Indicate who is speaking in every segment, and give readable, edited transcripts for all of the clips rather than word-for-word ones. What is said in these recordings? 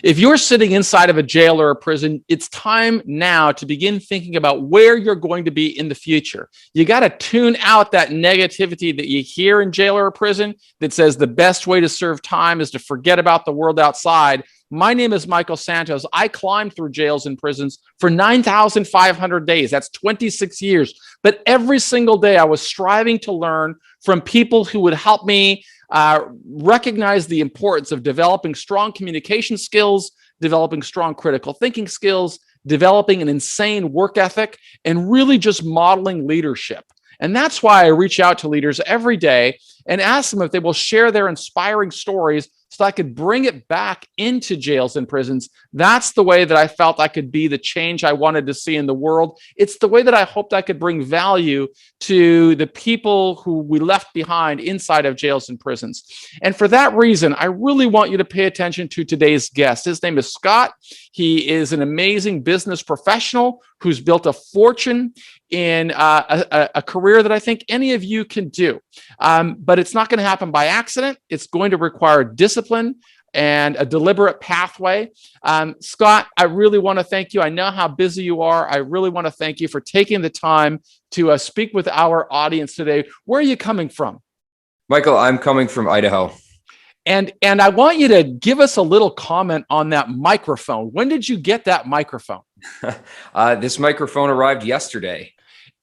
Speaker 1: If you're sitting inside of a jail or a prison, it's time now to begin thinking about where you're going to be in the future. You got to tune out that negativity that you hear in jail or a prison that says the best way to serve time is to forget about the world outside. My name is Michael Santos. I climbed through jails and prisons for 9,500 days. That's 26 years. But every single day I was striving to learn from people who would help me recognize the importance of developing strong communication skills, developing strong critical thinking skills, developing an insane work ethic, and really just modeling leadership. And that's why I reach out to leaders every day and ask them if they will share their inspiring stories so I could bring it back into jails and prisons. That's the way that I felt I could be the change I wanted to see in the world. It's the way that I hoped I could bring value to the people who we left behind inside of jails and prisons. And for that reason, I really want you to pay attention to today's guest. His name is Scott. He is an amazing business professional who's built a fortune in a career that I think any of you can do. But it's not going to happen by accident. It's going to require discipline and a deliberate pathway. Scott, I really want to thank you. I know how busy you are. I really want to thank you for taking the time to speak with our audience today. Where are you coming from?
Speaker 2: Michael, I'm coming from Idaho.
Speaker 1: And I want you to give us a little comment on that microphone. When did you get that microphone?
Speaker 2: This microphone arrived yesterday.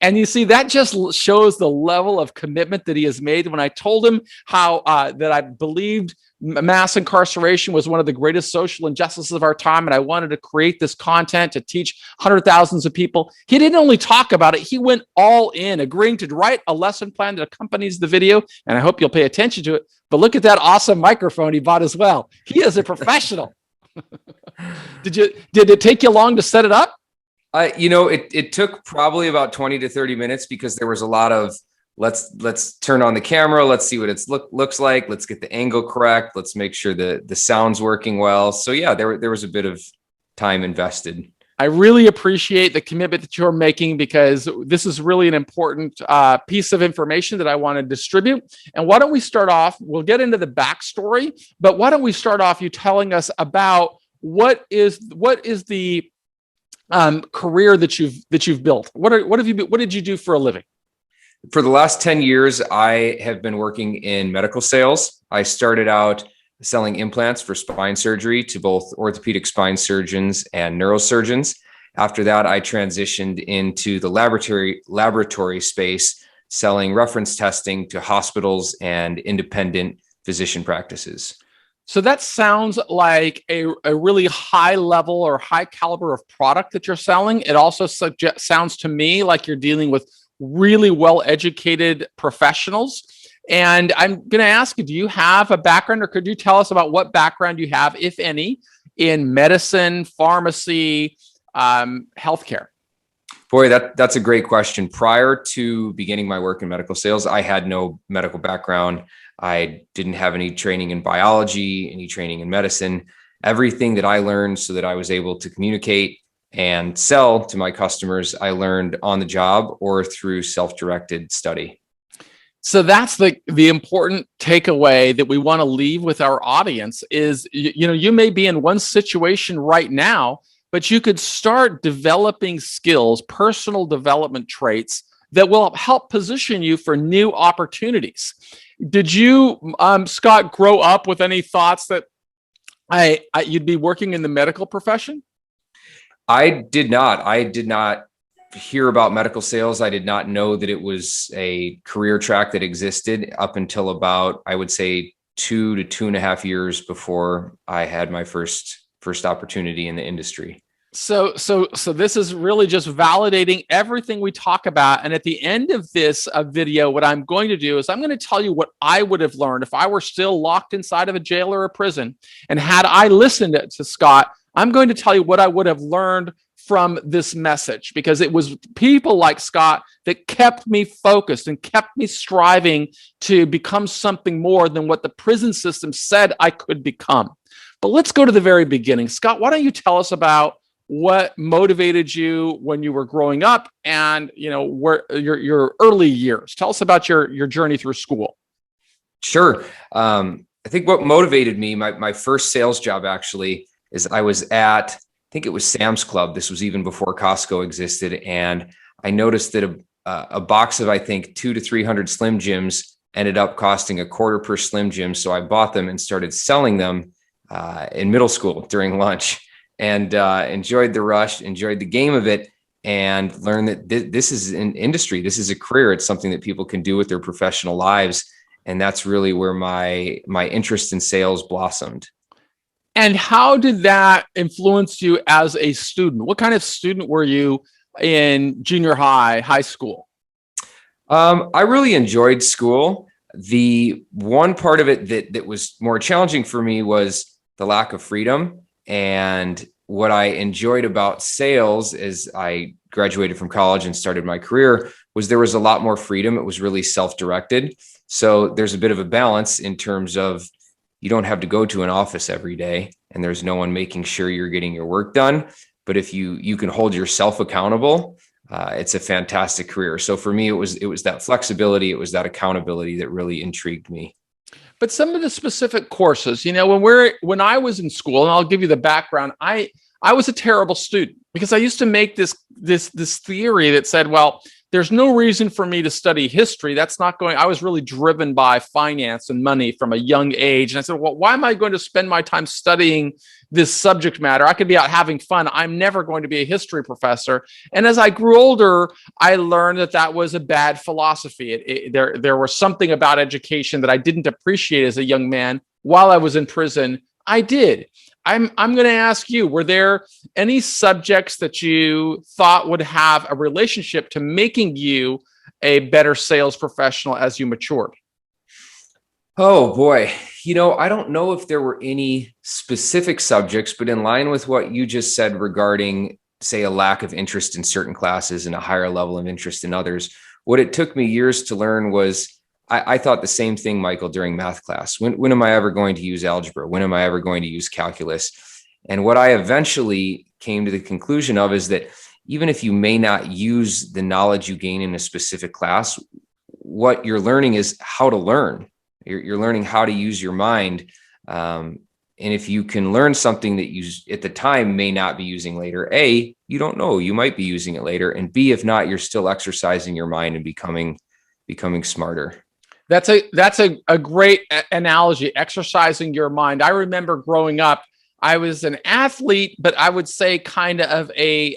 Speaker 1: And you see, that just shows the level of commitment that he has made. When I told him how that I believed mass incarceration was one of the greatest social injustices of our time, and I wanted to create this content to teach hundreds of thousands of people, he didn't only talk about it, he went all in, agreeing to write a lesson plan that accompanies the video. And I hope you'll pay attention to it. But look at that awesome microphone he bought as well. He is a professional. Did it take you long to set it up?
Speaker 2: It took probably about 20 to 30 minutes because there was a lot of let's turn on the camera. Let's see what it looks like. Let's get the angle correct. Let's make sure the sound's working well. So yeah, there was a bit of time invested.
Speaker 1: I really appreciate the commitment that you're making because this is really an important piece of information that I want to distribute. And why don't we start off? We'll get into the backstory, but why don't we start off you telling us about what is the career that you've built? What did you do for a living?
Speaker 2: For the last 10 years, I have been working in medical sales. I started out selling implants for spine surgery to both orthopedic spine surgeons and neurosurgeons. After that, I transitioned into the laboratory space, selling reference testing to hospitals and independent physician practices.
Speaker 1: So that sounds like a really high level or high caliber of product that you're selling. It also sounds to me like you're dealing with really well-educated professionals. And I'm going to ask you, do you have a background, or could you tell us about what background you have, if any, in medicine, pharmacy, healthcare?
Speaker 2: Boy, that's a great question. Prior to beginning my work in medical sales, I had no medical background. I didn't have any training in biology, any training in medicine. Everything that I learned so that I was able to communicate and sell to my customers, I learned on the job or through self-directed study.
Speaker 1: So that's the important takeaway that we want to leave with our audience is, you may be in one situation right now, but you could start developing skills, personal development traits that will help position you for new opportunities. Did you, Scott, grow up with any thoughts that you'd be working in the medical profession?
Speaker 2: I did not. I did not hear about medical sales. I did not know that it was a career track that existed up until about, I would say, 2 to 2.5 years before I had my first opportunity in the industry.
Speaker 1: So this is really just validating everything we talk about. And at the end of this video, what I'm going to do is I'm going to tell you what I would have learned if I were still locked inside of a jail or a prison. And had I listened to Scott, I'm going to tell you what I would have learned from this message, because it was people like Scott that kept me focused and kept me striving to become something more than what the prison system said I could become. But let's go to the very beginning. Scott, why don't you tell us about what motivated you when you were growing up and, where your early years? Tell us about your journey through school.
Speaker 2: Sure. I think what motivated me, my first sales job actually is I was at, I think it was Sam's Club. This was even before Costco existed. And I noticed that a box of, I think, 200 to 300 Slim Jims ended up costing $0.25 per Slim Jim. So I bought them and started selling them in middle school during lunch, and enjoyed the rush, enjoyed the game of it, and learned that this is an industry. This is a career. It's something that people can do with their professional lives. And that's really where my interest in sales blossomed.
Speaker 1: And how did that influence you as a student? What kind of student were you in junior high, high school?
Speaker 2: I really enjoyed school. The one part of it that was more challenging for me was the lack of freedom. And what I enjoyed about sales as I graduated from college and started my career was there was a lot more freedom. It was really self-directed. So there's a bit of a balance in terms of you don't have to go to an office every day, and there's no one making sure you're getting your work done. But if you can hold yourself accountable, it's a fantastic career. So for me, it was that flexibility, it was that accountability that really intrigued me.
Speaker 1: But some of the specific courses, when I was in school, and I'll give you the background, I was a terrible student because I used to make this theory that said, well, there's no reason for me to study history. That's not going. I was really driven by finance and money from a young age. And I said, well, why am I going to spend my time studying this subject matter? I could be out having fun. I'm never going to be a history professor. And as I grew older, I learned that was a bad philosophy. There was something about education that I didn't appreciate as a young man. While I was in prison, I did. I'm going to ask you, were there any subjects that you thought would have a relationship to making you a better sales professional as you matured?
Speaker 2: Oh boy. I don't know if there were any specific subjects, but in line with what you just said regarding, say, a lack of interest in certain classes and a higher level of interest in others, what it took me years to learn was I thought the same thing, Michael, during math class. When am I ever going to use algebra? When am I ever going to use calculus? And what I eventually came to the conclusion of is that even if you may not use the knowledge you gain in a specific class, what you're learning is how to learn. You're learning how to use your mind. And if you can learn something that you at the time may not be using later, A, you don't know, you might be using it later. And B, if not, you're still exercising your mind and becoming smarter.
Speaker 1: That's a great analogy, exercising your mind. I remember growing up, I was an athlete, but I would say kind of a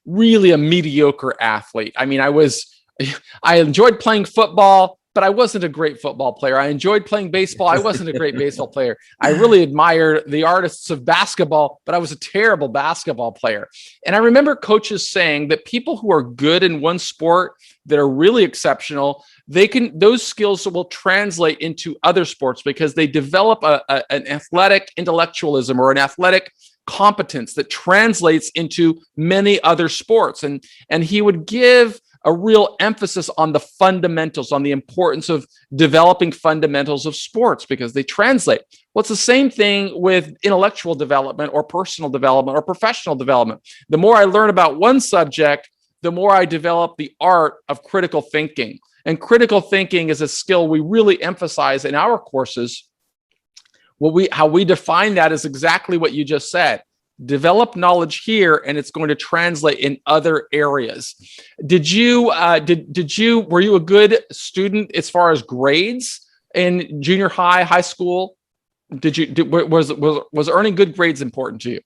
Speaker 1: really a mediocre athlete. I mean, I enjoyed playing football, but I wasn't a great football player. I enjoyed playing baseball. I wasn't a great baseball player. I really admire the artists of basketball, but I was a terrible basketball player. And I remember coaches saying that people who are good in one sport, that are really exceptional, those skills will translate into other sports because they develop an athletic intellectualism or an athletic competence that translates into many other sports. And he would give a real emphasis on the fundamentals, on the importance of developing fundamentals of sports because they translate. Well, it's the same thing with intellectual development or personal development or professional development. The more I learn about one subject, the more I develop the art of critical thinking. And critical thinking is a skill we really emphasize in our courses. How we define that is exactly what you just said. Develop knowledge here, and it's going to translate in other areas. Were you a good student as far as grades in junior high, high school? Was earning good grades important to you?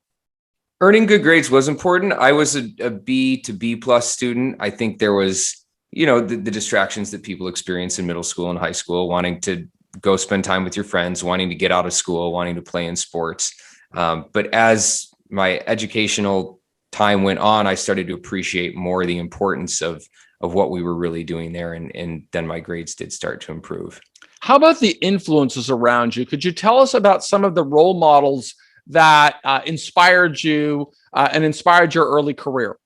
Speaker 2: Earning good grades was important. I was a B to B plus student. I think there was, the distractions that people experience in middle school and high school, wanting to go spend time with your friends, wanting to get out of school, wanting to play in sports. But as my educational time went on, I started to appreciate more the importance of what we were really doing there. And then my grades did start to improve.
Speaker 1: How about the influences around you? Could you tell us about some of the role models that inspired you and inspired your early career?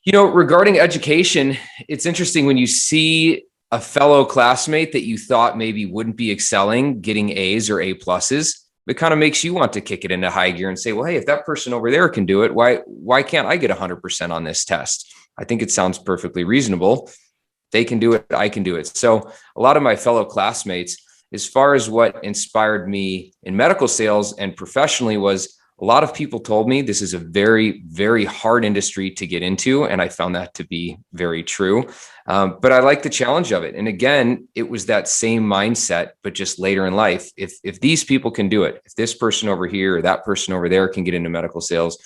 Speaker 2: Regarding education, it's interesting when you see a fellow classmate that you thought maybe wouldn't be excelling, getting A's or A pluses. It kind of makes you want to kick it into high gear and say, well, hey, if that person over there can do it, why can't I get 100% on this test? I think it sounds perfectly reasonable. They can do it. I can do it. So a lot of my fellow classmates, as far as what inspired me in medical sales and professionally was a lot of people told me this is a very, very hard industry to get into. And I found that to be very true. But I like the challenge of it. And again, it was that same mindset, but just later in life. If these people can do it, if this person over here or that person over there can get into medical sales,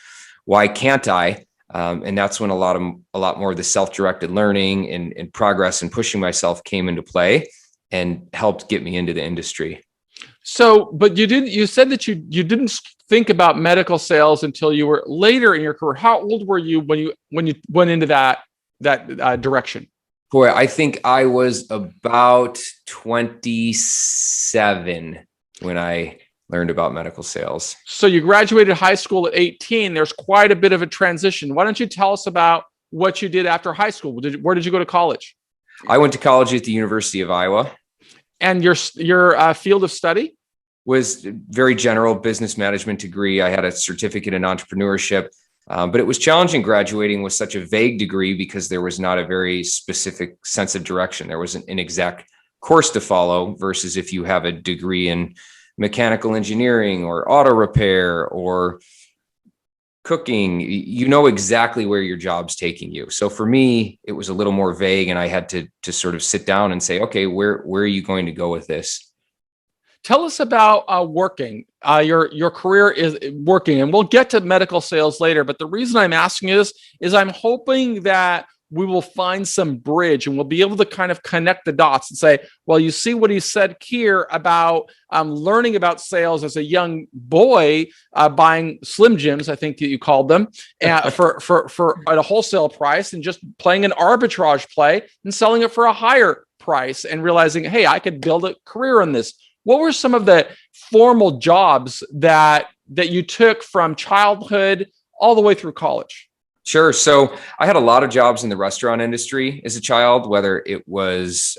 Speaker 2: why can't I? And that's when a lot more of the self-directed learning and progress and pushing myself came into play and helped get me into the industry.
Speaker 1: So, but you said that you didn't think about medical sales until you were later in your career. How old were you when you went into that direction?
Speaker 2: Boy, I think I was about 27 when I learned about medical sales.
Speaker 1: So you graduated high school at 18. There's quite a bit of a transition. Why don't you tell us about what you did after high school? Where did you go to college?
Speaker 2: I went to college at the University of Iowa.
Speaker 1: And your field of study?
Speaker 2: Was very general business management degree. I had a certificate in entrepreneurship, but it was challenging graduating with such a vague degree because there was not a very specific sense of direction. There wasn't an exact course to follow versus if you have a degree in mechanical engineering or auto repair or cooking, you know exactly where your job's taking you. So for me, it was a little more vague and I had to sort of sit down and say, okay, where are you going to go with this?
Speaker 1: Tell us about working. Your career is working, and we'll get to medical sales later. But the reason I'm asking you this is I'm hoping that we will find some bridge and we'll be able to kind of connect the dots and say, well, you see what he said here about learning about sales as a young boy, buying Slim Jims, I think that you called them, for at a wholesale price and just playing an arbitrage play and selling it for a higher price and realizing, hey, I could build a career in this. What were some of the formal jobs that you took from childhood all the way through college?
Speaker 2: Sure. So I had a lot of jobs in the restaurant industry as a child, whether it was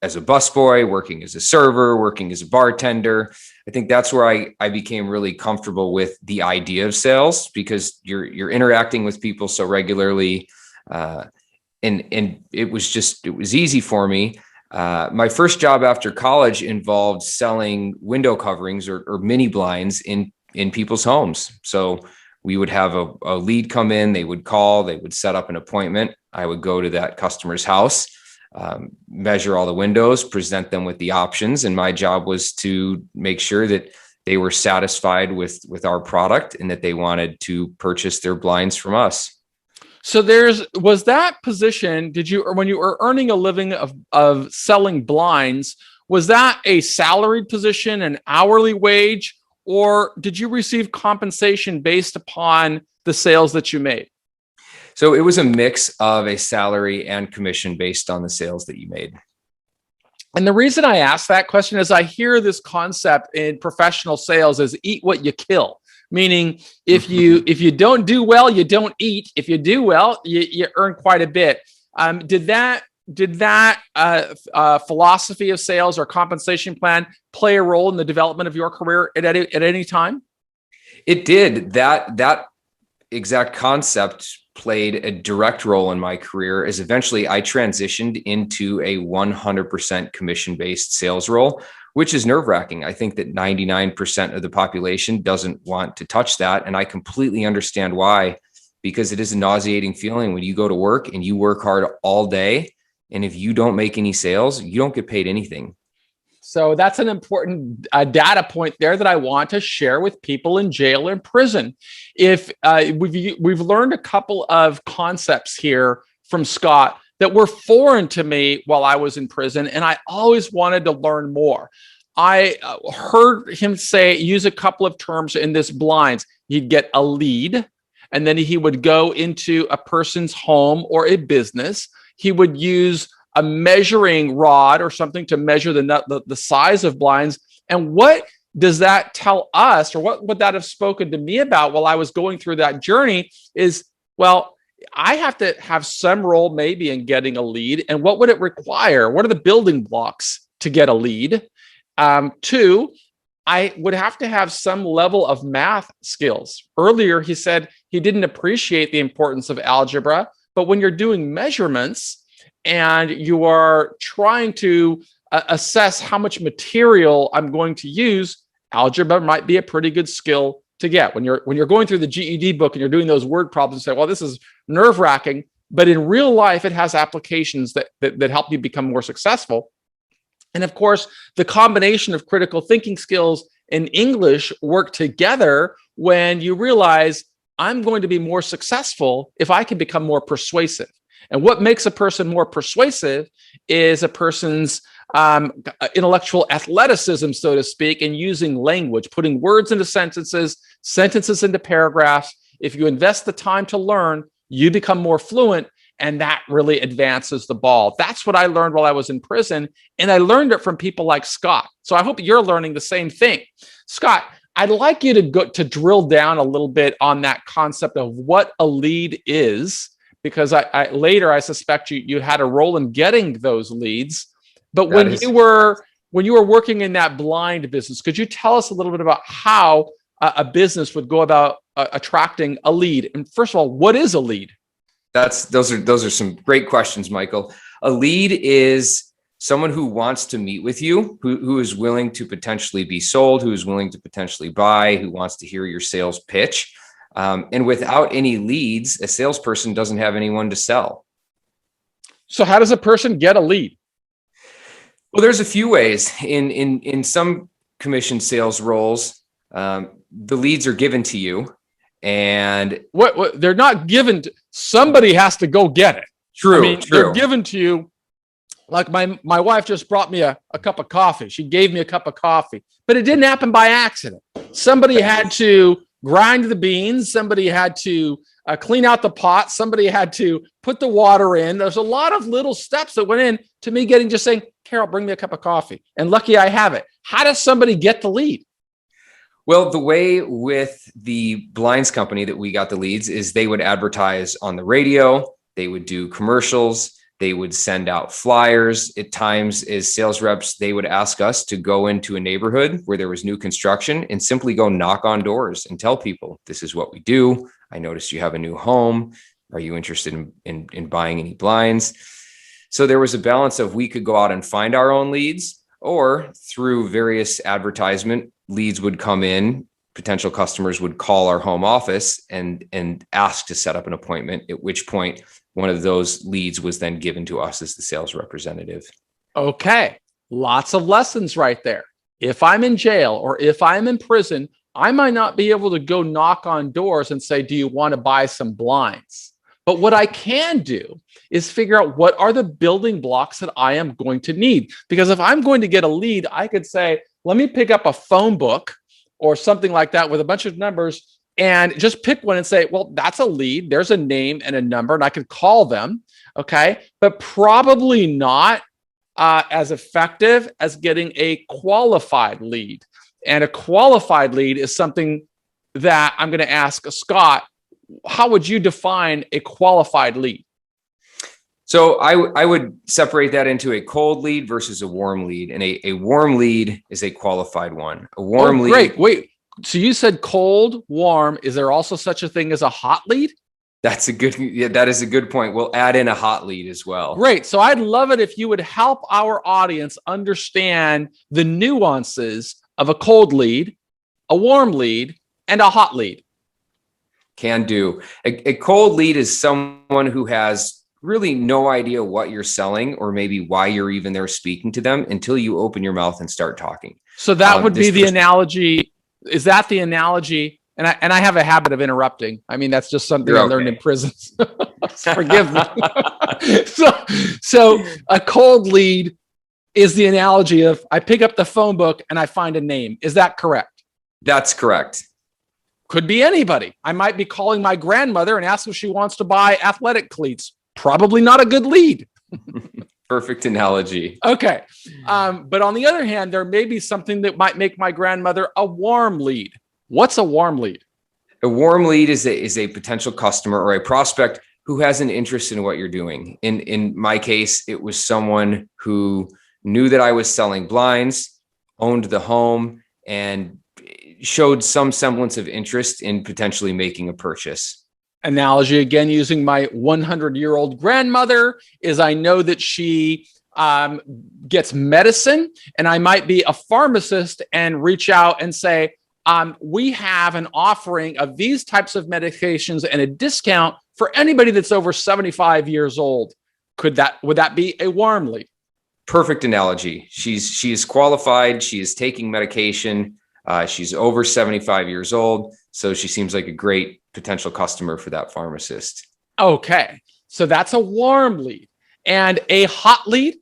Speaker 2: as a busboy, working as a server, working as a bartender. I think that's where I became really comfortable with the idea of sales because you're interacting with people so regularly. And it was easy for me. My first job after college involved selling window coverings or mini blinds in people's homes. So we would have a lead come in, they would call, they would set up an appointment. I would go to that customer's house, measure all the windows, present them with the options. And my job was to make sure that they were satisfied with our product and that they wanted to purchase their blinds from us.
Speaker 1: So was that position, when you were earning a living of selling blinds, was that a salaried position, an hourly wage, or did you receive compensation based upon the sales that you made?
Speaker 2: So it was a mix of a salary and commission based on the sales that you made.
Speaker 1: And the reason I ask that question is I hear this concept in professional sales is eat what you kill. Meaning if you don't do well, you don't eat. If you do well, you earn quite a bit. Did that philosophy of sales or compensation plan play a role in the development of your career at any time?
Speaker 2: It did. That exact concept played a direct role in my career as eventually I transitioned into a 100% commission-based sales role, which is nerve-wracking. I think that 99% of the population doesn't want to touch that. And I completely understand why, because it is a nauseating feeling when you go to work and you work hard all day. And if you don't make any sales, you don't get paid anything.
Speaker 1: So that's an important data point there that I want to share with people in jail and prison. If we've learned a couple of concepts here from Scott that were foreign to me while I was in prison, and I always wanted to learn more. I heard him use a couple of terms in this blinds. He'd get a lead, and then he would go into a person's home or a business. He would use a measuring rod or something to measure the size of blinds. And what does that tell us, or what would that have spoken to me about while I was going through that journey is, well, I have to have some role maybe in getting a lead. And what would it require? What are the building blocks to get a lead? Two, I would have to have some level of math skills. Earlier, he said he didn't appreciate the importance of algebra, but when you're doing measurements and you are trying to assess how much material I'm going to use, algebra might be a pretty good skill to get. When you're going through the GED book and you're doing those word problems, and say, well, this is nerve-wracking, but in real life, it has applications that help you become more successful. And of course, the combination of critical thinking skills and English work together when you realize I'm going to be more successful if I can become more persuasive. And what makes a person more persuasive is a person's intellectual athleticism, so to speak, and using language, putting words into sentences, sentences into paragraphs. If you invest the time to learn, you become more fluent, and that really advances the ball. That's what I learned while I was in prison, and I learned it from people like Scott. So I hope you're learning the same thing. Scott, I'd like you to drill down a little bit on that concept of what a lead is, because I later I suspect you had a role in getting those leads. But when you were working in that blind business, could you tell us a little bit about how a business would go about attracting a lead? And first of all, what is a lead?
Speaker 2: Those are some great questions, Michael. A lead is someone who wants to meet with you, who is willing to potentially be sold, who is willing to potentially buy, who wants to hear your sales pitch. And without any leads, a salesperson doesn't have anyone to sell.
Speaker 1: So how does a person get a lead?
Speaker 2: Well, there's a few ways. In some commission sales roles, the leads are given to you, and
Speaker 1: what they're not given to, somebody has to go get it.
Speaker 2: True.
Speaker 1: They're given to you. Like my wife just brought me a cup of coffee. She gave me a cup of coffee, but it didn't happen by accident. Somebody had to grind the beans. Somebody had to clean out the pot. Somebody had to put the water in. There's a lot of little steps that went in to me just saying, Carol, bring me a cup of coffee. And lucky I have it. How does somebody get the lead?
Speaker 2: Well, the way with the blinds company that we got the leads is they would advertise on the radio. They would do commercials. They would send out flyers. At times, as sales reps, they would ask us to go into a neighborhood where there was new construction and simply go knock on doors and tell people, this is what we do. I noticed you have a new home. Are you interested in buying any blinds? So there was a balance of we could go out and find our own leads, or through various advertisement, leads would come in. Potential customers would call our home office and ask to set up an appointment, at which point one of those leads was then given to us as the sales representative.
Speaker 1: Okay. Lots of lessons right there. If I'm in jail or if I'm in prison, I might not be able to go knock on doors and say, do you want to buy some blinds? But what I can do is figure out what are the building blocks that I am going to need. Because if I'm going to get a lead, I could say, let me pick up a phone book or something like that with a bunch of numbers and just pick one and say, well, that's a lead. There's a name and a number, and I could call them. Okay. But probably not as effective as getting a qualified lead. And a qualified lead is something that I'm going to ask Scott. How would you define a qualified lead?
Speaker 2: So I would separate that into a cold lead versus a warm lead. And a warm lead is a qualified one. A warm lead.
Speaker 1: Great. Wait, so you said cold, warm. Is there also such a thing as a hot lead?
Speaker 2: That is a good point. We'll add in a hot lead as well.
Speaker 1: Great. So I'd love it if you would help our audience understand the nuances of a cold lead, a warm lead, and a hot lead.
Speaker 2: Can do. A cold lead is someone who has really no idea what you're selling or maybe why you're even there speaking to them until you open your mouth and start talking.
Speaker 1: So that would be the analogy. Is that the analogy? And I have a habit of interrupting. I mean, that's just something I learned in prison. Forgive me. So a cold lead is the analogy of I pick up the phone book and I find a name. Is that correct?
Speaker 2: That's correct.
Speaker 1: Could be anybody. I might be calling my grandmother and ask if she wants to buy athletic cleats. Probably not a good lead.
Speaker 2: Perfect analogy.
Speaker 1: Okay. But on the other hand, there may be something that might make my grandmother a warm lead. What's a warm lead?
Speaker 2: A warm lead is a potential customer or a prospect who has an interest in what you're doing. In my case, it was someone who knew that I was selling blinds, owned the home, and showed some semblance of interest in potentially making a purchase.
Speaker 1: Analogy again, using my 100-year-old grandmother, is I know that she um, gets medicine, and I might be a pharmacist and reach out and say, we have an offering of these types of medications and a discount for anybody that's over 75 years old. Would that be a warm lead?
Speaker 2: Perfect analogy. She's qualified. She is taking medication. She's over 75 years old. So she seems like a great potential customer for that pharmacist.
Speaker 1: Okay. So that's a warm lead. And a hot lead?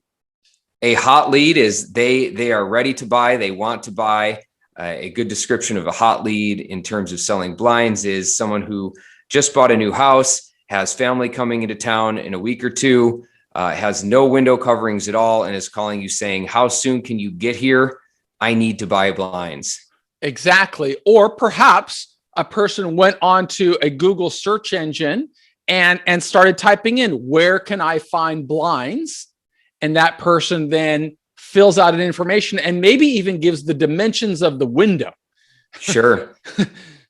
Speaker 2: A hot lead is they are ready to buy. They want to buy. A good description of a hot lead in terms of selling blinds is someone who just bought a new house, has family coming into town in a week or two, has no window coverings at all, and is calling you saying, how soon can you get here? I need to buy blinds.
Speaker 1: Exactly. Or perhaps a person went onto a Google search engine and started typing in, where can I find blinds? And that person then fills out an information and maybe even gives the dimensions of the window.
Speaker 2: Sure.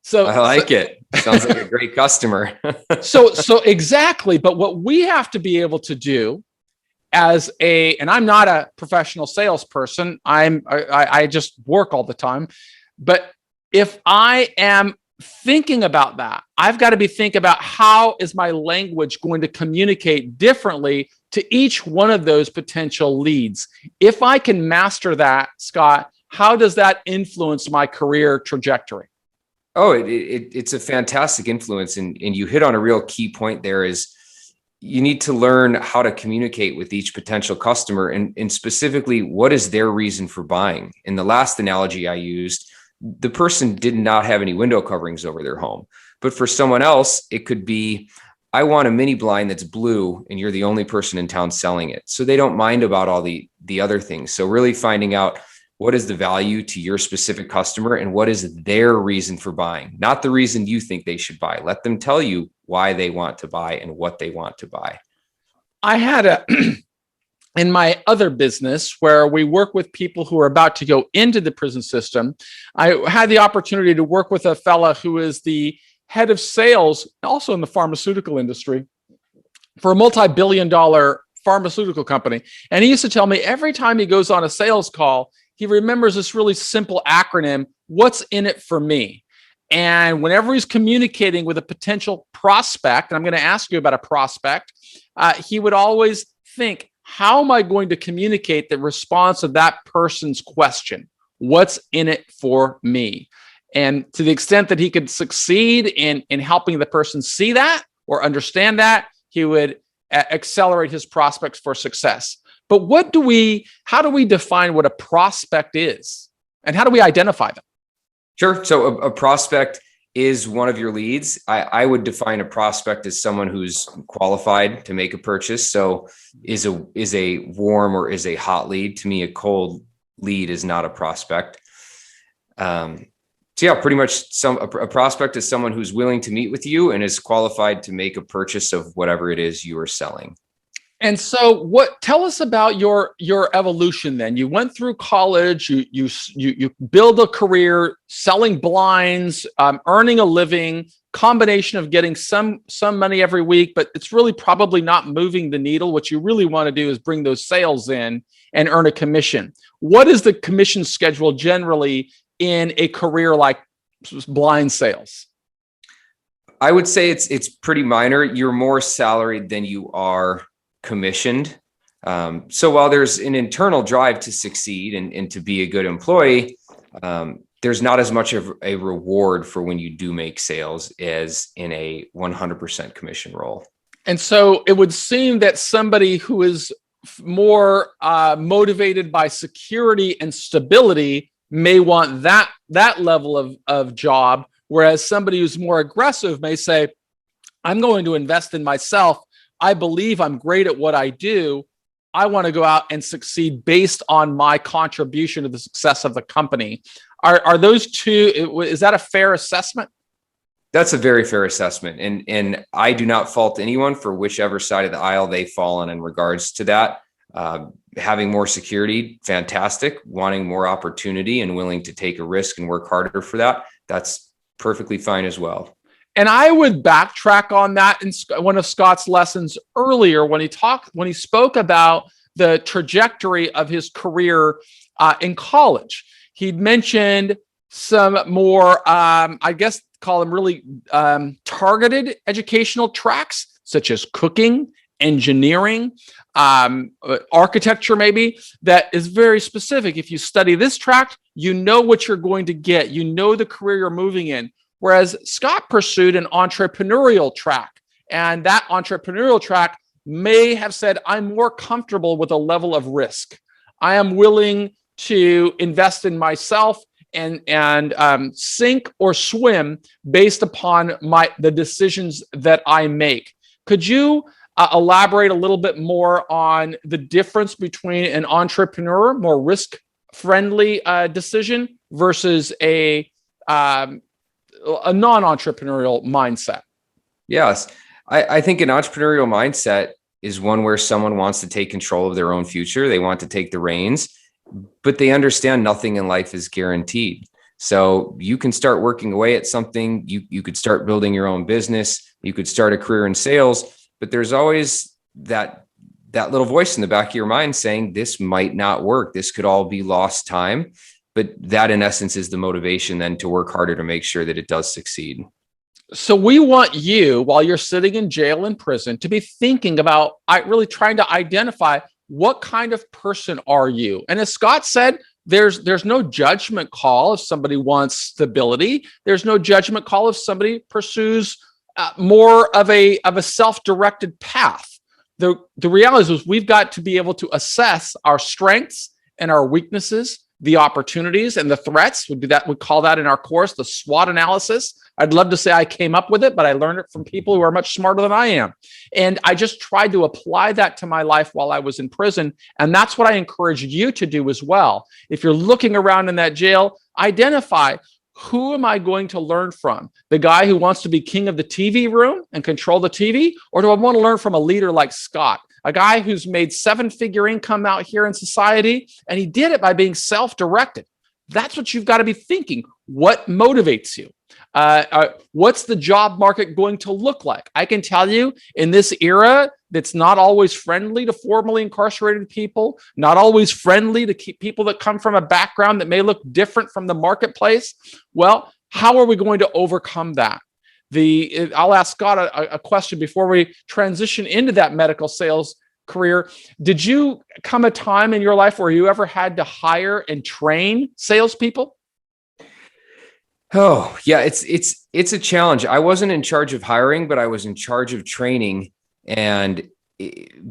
Speaker 1: So
Speaker 2: I like it. Sounds like a great customer.
Speaker 1: so exactly. But what we have to be able to do and I'm not a professional salesperson. I just work all the time. But if I am thinking about that, I've got to be thinking about how is my language going to communicate differently to each one of those potential leads. If I can master that, Scott, how does that influence my career trajectory?
Speaker 2: Oh, it's a fantastic influence. And you hit on a real key point there is you need to learn how to communicate with each potential customer and specifically, what is their reason for buying? In the last analogy I used, the person did not have any window coverings over their home. But for someone else, it could be, I want a mini blind that's blue and you're the only person in town selling it. So they don't mind about all the other things. So really finding out what is the value to your specific customer and what is their reason for buying, not the reason you think they should buy. Let them tell you why they want to buy and what they want to buy.
Speaker 1: I had in my other business where we work with people who are about to go into the prison system, I had the opportunity to work with a fella who is the head of sales, also in the pharmaceutical industry, for a multi-billion-dollar pharmaceutical company. And he used to tell me every time he goes on a sales call, he remembers this really simple acronym, what's in it for me? And whenever he's communicating with a potential prospect, and I'm going to ask you about a prospect, he would always think, how am I going to communicate the response of that person's question? What's in it for me? And to the extent that he could succeed in helping the person see that or understand that, he would accelerate his prospects for success. But how do we define what a prospect is? And how do we identify them?
Speaker 2: Sure. So a prospect is one of your leads. I would define a prospect as someone who's qualified to make a purchase. So is a warm or is a hot lead. To me, a cold lead is not a prospect. So yeah, pretty much a prospect is someone who's willing to meet with you and is qualified to make a purchase of whatever it is you are selling.
Speaker 1: And so tell us about your evolution then. You went through college, you build a career selling blinds, earning a living, combination of getting some money every week, but it's really probably not moving the needle. What you really want to do is bring those sales in and earn a commission. What is the commission schedule generally in a career like blind sales?
Speaker 2: I would say it's pretty minor. You're more salaried than you are commissioned. So while there's an internal drive to succeed and to be a good employee, there's not as much of a reward for when you do make sales as in a 100% commission role. And
Speaker 1: so it would seem that somebody who is more motivated by security and stability may want that level of job, whereas somebody who's more aggressive may say, I'm going to invest in myself. I believe I'm great at what I do. I want to go out and succeed based on my contribution to the success of the company. Are those two, is that a fair assessment?
Speaker 2: That's a very fair assessment. And I do not fault anyone for whichever side of the aisle they fall on in regards to that. Having more security, fantastic. Wanting more opportunity and willing to take a risk and work harder for that, that's perfectly fine as well.
Speaker 1: And I would backtrack on that in one of Scott's lessons earlier when he spoke about the trajectory of his career in college. He'd mentioned some more, I guess, call them really targeted educational tracks, such as cooking, engineering, architecture, maybe, that is very specific. If you study this track, you know what you're going to get. You know the career you're moving in. Whereas Scott pursued an entrepreneurial track, and that entrepreneurial track may have said, I'm more comfortable with a level of risk. I am willing to invest in myself and sink or swim based upon the decisions that I make. Could you elaborate a little bit more on the difference between an entrepreneur, more risk-friendly decision versus a non-entrepreneurial mindset?
Speaker 2: Yes. I think an entrepreneurial mindset is one where someone wants to take control of their own future. They want to take the reins, but they understand nothing in life is guaranteed. So you can start working away at something. You could start building your own business. You could start a career in sales, but there's always that little voice in the back of your mind saying, this might not work. This could all be lost time. But that, in essence, is the motivation then to work harder to make sure that it does succeed.
Speaker 1: So we want you, while you're sitting in jail and prison, to be thinking about really trying to identify what kind of person are you. And as Scott said, there's no judgment call if somebody wants stability. There's no judgment call if somebody pursues more of a self-directed path. The reality is we've got to be able to assess our strengths and our weaknesses, the opportunities and the threats. We call that in our course the SWOT analysis. I'd love to say I came up with it, but I learned it from people who are much smarter than I am. And I just tried to apply that to my life while I was in prison. And that's what I encourage you to do as well. If you're looking around in that jail, identify, who am I going to learn from? The guy who wants to be king of the TV room and control the TV? Or do I want to learn from a leader like Scott, a guy who's made 7-figure income out here in society, and he did it by being self-directed? That's what you've got to be thinking. What motivates you? What's the job market going to look like? I can tell you, in this era that's not always friendly to formerly incarcerated people, not always friendly to people that come from a background that may look different from the marketplace. Well, how are we going to overcome that? I'll ask Scott a question before we transition into that medical sales career. Did you come a time in your life where you ever had to hire and train salespeople?
Speaker 2: Oh, yeah, it's a challenge. I wasn't in charge of hiring, but I was in charge of training, and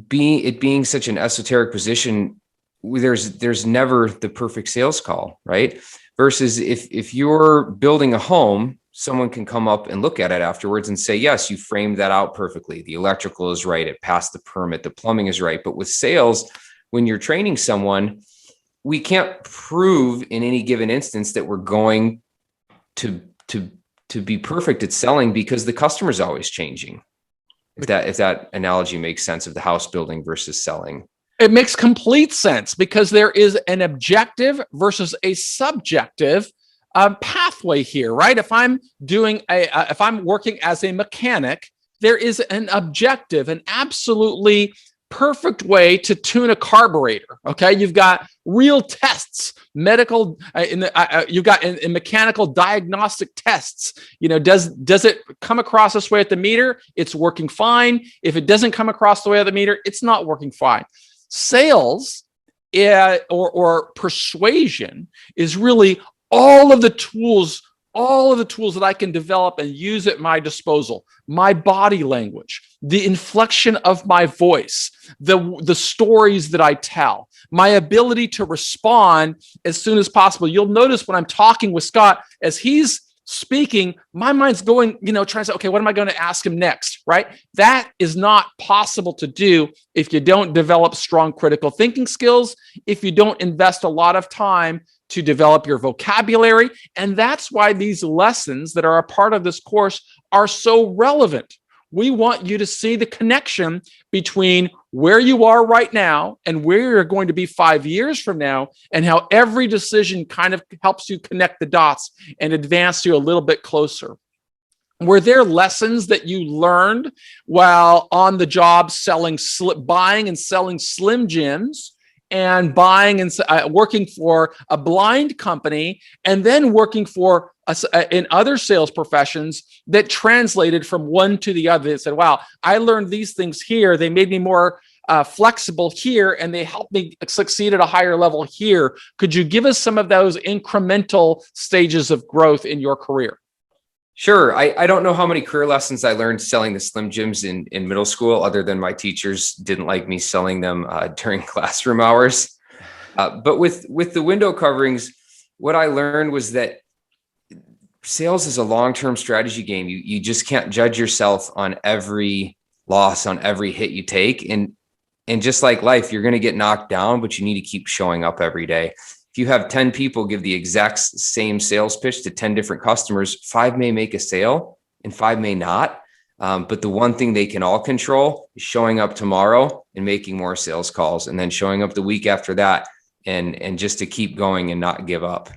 Speaker 2: being such an esoteric position, there's never the perfect sales call, right? Versus if you're building a home, someone can come up and look at it afterwards and say, yes, you framed that out perfectly. The electrical is right. It passed the permit. The plumbing is right. But with sales, when you're training someone, we can't prove in any given instance that we're going to be perfect at selling, because the customer's always changing. If that analogy makes sense of the house building versus selling.
Speaker 1: It makes complete sense, because there is an objective versus a subjective pathway here, right? If I'm working as a mechanic, there is an objective, an absolutely perfect way to tune a carburetor. Okay, you've got real tests, you've got in mechanical diagnostic tests. Does it come across this way at the meter? It's working fine. If it doesn't come across the way at the meter, it's not working fine. Sales or persuasion is really all of the tools that I can develop and use at my disposal. My body language, the inflection of my voice, the stories that I tell, my ability to respond as soon as possible. You'll notice when I'm talking with Scott, as he's speaking, my mind's going, trying to say, okay, what am I going to ask him next, right? That is not possible to do if you don't develop strong critical thinking skills, if you don't invest a lot of time to develop your vocabulary. And that's why these lessons that are a part of this course are so relevant. We want you to see the connection between where you are right now and where you're going to be 5 years from now, and how every decision kind of helps you connect the dots and advance you a little bit closer. Were there lessons that you learned while on the job buying and selling Slim Jims, and buying and working for a blind company, and then working for in other sales professions, that translated from one to the other? They said, wow, I learned these things here. They made me more flexible here, and they helped me succeed at a higher level here. Could you give us some of those incremental stages of growth in your career?
Speaker 2: Sure. I don't know how many career lessons I learned selling the Slim Jims in middle school, other than my teachers didn't like me selling them during classroom hours. But with the window coverings, what I learned was that sales is a long-term strategy game. You just can't judge yourself on every loss, on every hit you take. And just like life, you're going to get knocked down, but you need to keep showing up every day. If you have 10 people give the exact same sales pitch to 10 different customers, 5 may make a sale and 5 may not. But the one thing they can all control is showing up tomorrow and making more sales calls, and then showing up the week after that, and just to keep going and not give up.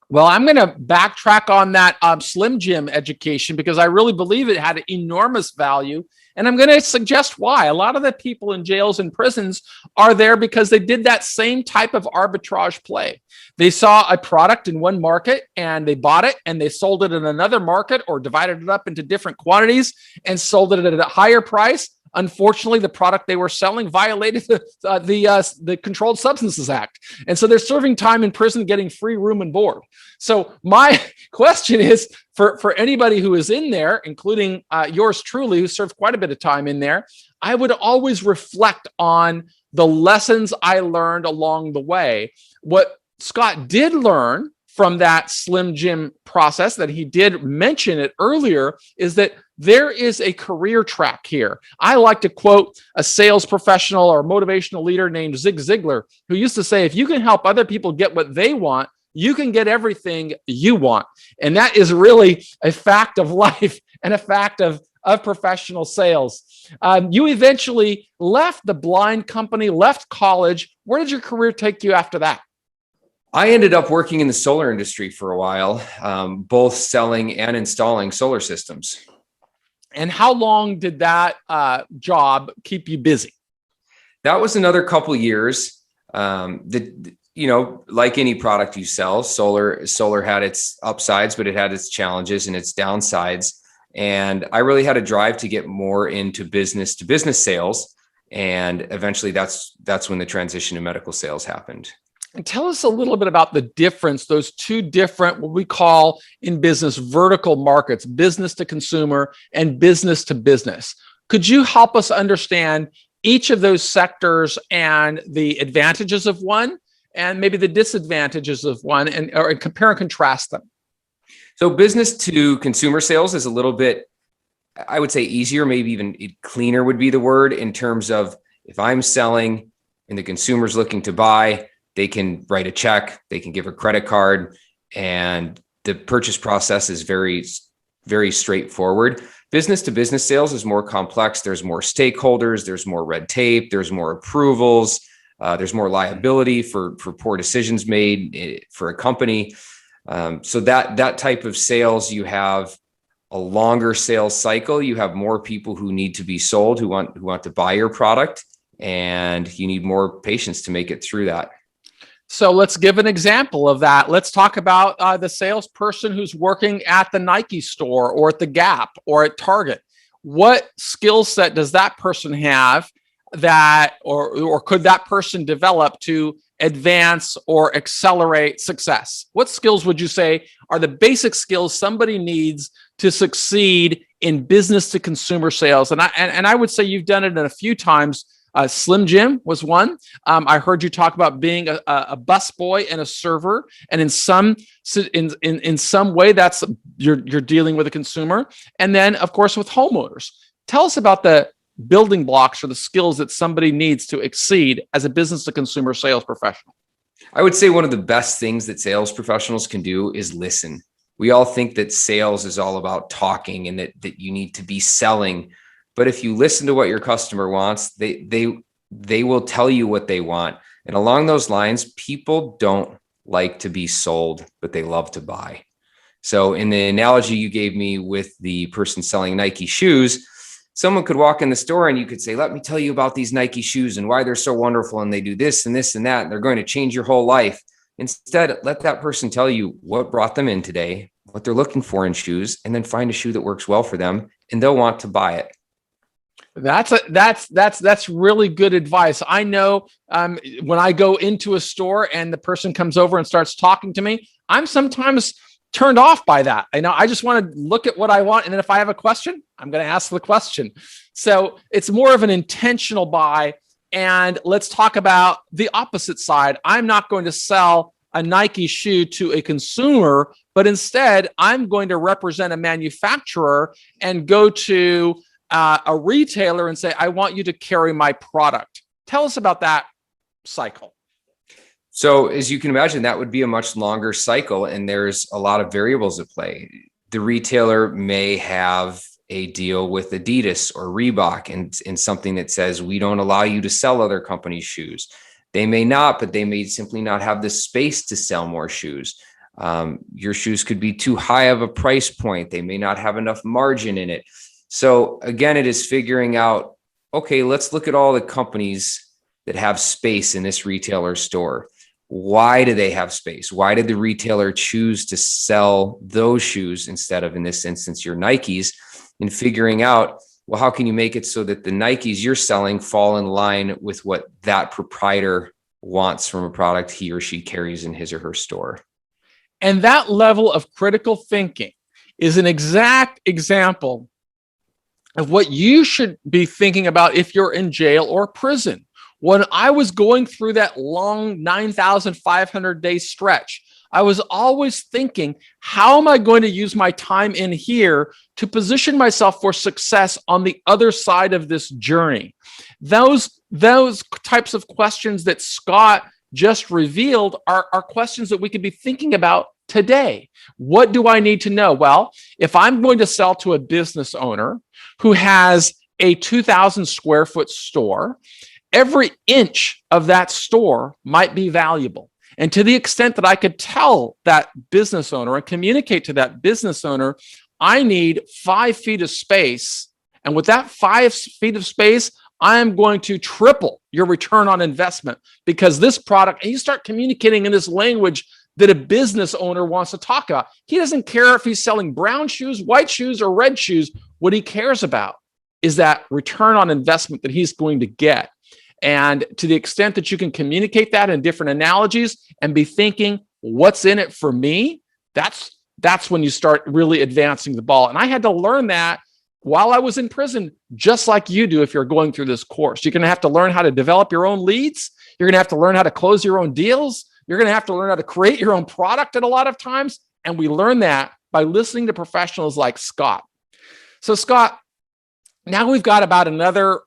Speaker 1: Well, I'm going to backtrack on that Slim Jim education, because I really believe it had enormous value. And I'm going to suggest why. A lot of the people in jails and prisons are there because they did that same type of arbitrage play. They saw a product in one market and they bought it, and they sold it in another market, or divided it up into different quantities and sold it at a higher price. Unfortunately, the product they were selling violated the Controlled Substances Act. And so they're serving time in prison, getting free room and board. So my question is, for anybody who is in there, including yours truly, who served quite a bit of time in there, I would always reflect on the lessons I learned along the way. What Scott did learn from that Slim Jim process, that he did mention it earlier, is that there is a career track here. I like to quote a sales professional or motivational leader named Zig Ziglar, who used to say, if you can help other people get what they want, you can get everything you want. And that is really a fact of life and a fact of professional sales. You eventually left the blind company, left college. Where did your career take you after that?
Speaker 2: I ended up working in the solar industry for a while, both selling and installing solar systems.
Speaker 1: And how long did that job keep you busy?
Speaker 2: That was another couple of years. Like any product you sell, solar had its upsides, but it had its challenges and its downsides. And I really had a drive to get more into business to business sales. And eventually that's when the transition to medical sales happened.
Speaker 1: And tell us a little bit about the difference, those two different, what we call in business, vertical markets, business to consumer and business to business. Could you help us understand each of those sectors and the advantages of one and maybe the disadvantages of one, or compare and contrast them?
Speaker 2: So business to consumer sales is a little bit, I would say, easier, maybe even cleaner would be the word, in terms of if I'm selling and the consumer's looking to buy, they can write a check, they can give a credit card, and the purchase process is very, very straightforward. Business to business sales is more complex. There's more stakeholders, there's more red tape, there's more approvals, there's more liability for poor decisions made for a company. So that type of sales, you have a longer sales cycle. You have more people who need to be sold, who want to buy your product, and you need more patience to make it through that.
Speaker 1: So let's give an example of that. Let's talk about the salesperson who's working at the Nike store or at the Gap or at Target. What skill set does that person have that, or could that person develop to advance or accelerate success? What skills would you say are the basic skills somebody needs to succeed in business to consumer sales? And I would say you've done it in a few times. Slim Jim was one. I heard you talk about being a busboy and a server, and in some way that's you're dealing with a consumer. And then, of course, with homeowners. Tell us about the building blocks or the skills that somebody needs to exceed as a business to consumer sales professional.
Speaker 2: I would say one of the best things that sales professionals can do is listen. We all think that sales is all about talking and that you need to be selling. But if you listen to what your customer wants, they will tell you what they want. And along those lines, people don't like to be sold, but they love to buy. So in the analogy you gave me with the person selling Nike shoes, someone could walk in the store and you could say, let me tell you about these Nike shoes and why they're so wonderful. And they do this and this and that. And they're going to change your whole life. Instead, let that person tell you what brought them in today, what they're looking for in shoes, and then find a shoe that works well for them, and they'll want to buy it.
Speaker 1: That's really good advice. I know when I go into a store and the person comes over and starts talking to me, I'm sometimes turned off by that. I know I just want to look at what I want, and then if I have a question, I'm going to ask the question. So it's more of an intentional buy. And let's talk about the opposite side. I'm not going to sell a Nike shoe to a consumer, but instead I'm going to represent a manufacturer and go to a retailer and say, I want you to carry my product. Tell us about that cycle.
Speaker 2: So as you can imagine, that would be a much longer cycle, and there's a lot of variables at play. The retailer may have a deal with Adidas or Reebok and something that says, we don't allow you to sell other companies' shoes. They may not, but they may simply not have the space to sell more shoes. Your shoes could be too high of a price point. They may not have enough margin in it. So again, it is figuring out, okay, let's look at all the companies that have space in this retailer store. Why do they have space? Why did the retailer choose to sell those shoes instead of, in this instance, your Nikes? And figuring out, well, how can you make it so that the Nikes you're selling fall in line with what that proprietor wants from a product he or she carries in his or her store?
Speaker 1: And that level of critical thinking is an exact example of what you should be thinking about if you're in jail or prison. When I was going through that long 9,500 day stretch, I was always thinking, how am I going to use my time in here to position myself for success on the other side of this journey? Those types of questions that Scott just revealed are questions that we could be thinking about today. What do I need to know? Well, if I'm going to sell to a business owner who has a 2,000 square foot store, every inch of that store might be valuable. And to the extent that I could tell that business owner and communicate to that business owner, I need 5 feet of space. And with that 5 feet of space, I am going to triple your return on investment because this product, and you start communicating in this language that a business owner wants to talk about. He doesn't care if he's selling brown shoes, white shoes, or red shoes. What he cares about is that return on investment that he's going to get. And to the extent that you can communicate that in different analogies and be thinking, what's in it for me? That's when you start really advancing the ball. And I had to learn that while I was in prison, just like you do if you're going through this course. You're going to have to learn how to develop your own leads. You're going to have to learn how to close your own deals. You're going to have to learn how to create your own product at a lot of times. And we learn that by listening to professionals like Scott. So Scott, now we've got about another